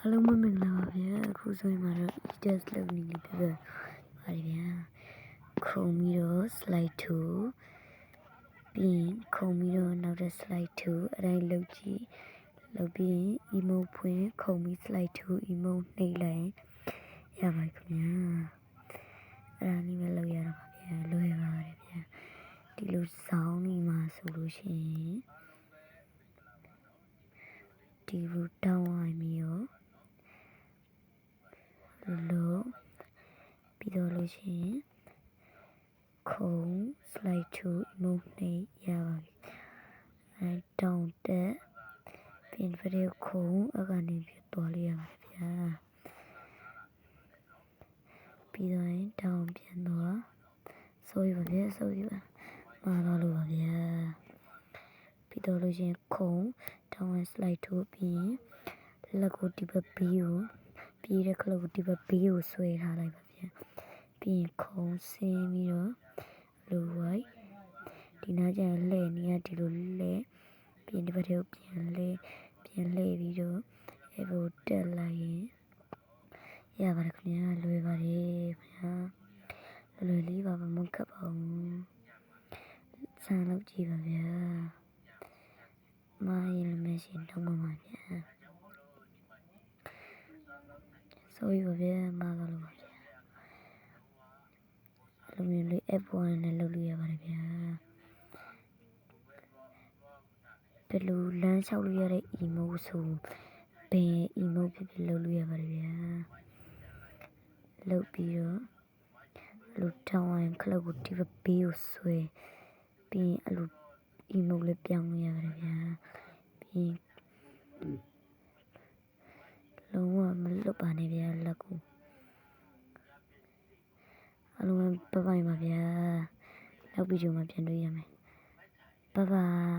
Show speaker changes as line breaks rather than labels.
အားလုံးမင်္ဂလာပါဗျာအခုဆိုရင်မှာတော့ e-test လုပ်နေပြီပဲပါတယ်ဗျာခုံပြီးတော့ slide 2ပြီးရင်ခုံပြီးတော့နောက်တဲ့ slide 2အတိုင်းလုပ်ကြည့်လုပ်ပြီးရင် emote ဖွင့်ခုံပြီး slide 2 emote နှိပ်လိုက်ရပါခင်ဗျာအဲ့ဒါနည်းပဲလုပ်ရတော့ပါဗျာလွယ်ပါတယ်ဗျာဒီလိုစောင်းနေမှာဆိုလို့ရှိရင်ဒီလိုတောင်းလိုက်ပြီးတော့လို့ပြီးတော့လို့ရှိရင်ခုံ slide 2 emote နှိပ်ရပါပြီအဲတောင်းတက်ပြင်ဖတဲ့ခုံအကနေပြသွားလိုက်ရပါတယ်ဗျာပြီးတော့ရင်တောင်းပြန်တော့ဆိုရပါဗျာဆိုရပါမှာတော့လို့ပါဗျာပြီးတော့လို့ရှိရင်ခုံတောင်း slide 2ပြီးရင်လက်ကိုဒီဘက်ဘေးကိုပြီးတဲ့ခလုတ်ဒီဘက်ဘေးကိုဆွဲထားလိုက်ပါဗျာပြီးရင်ခုံဆင်းပြီးတော့လိုဝိုက်ဒီနားကျရင်လှည့်နေရဒီလိုလှည့်ပြီးဒီဘက်ထဲကိုပြန်လှည့်ပြီးတော့အဲ့ကိုတက်လိုက်ရင်ရပါတယ်ခင်ဗျာလွယ်ပါတယ်ခင်ဗျာလွယ်လေးပါမခက်ပါဘူးစမ်းလုပ်ကြည့်ပါဗျာမာရင်လည်းမရှိတော့မှပါဗျာဆိုရပါဗျာမာတော့လို့ပါဗျာလူမျိုးလေး F1 နဲ့လုပ်လို့ရပါတယ်ဗျာဘယ်လိုလမ်းလျှောက်လို့ရတဲ့ emote ဆိုဘယ် emote ဖြစ်ဖြစ်လုပ်လို့ရပါတယ်ဗျာလုပ်ပြီးတော့လူတောင်းရင်ခလုတ်ကိုဒီဘက်ဘေးကိုဆွဲပြီးရင်အဲ့လို emote လေးပြောင်းလို့ရပါတယ်ဗျာပြီးလုံးဝမလွတ်ပါနဲ့ဗျာလက်ကိုအလုံးဘိုင်ပါဗျာနောက်ဗီဒီယိုမှာပြန်တွေ့ရမယ်ဘိုင်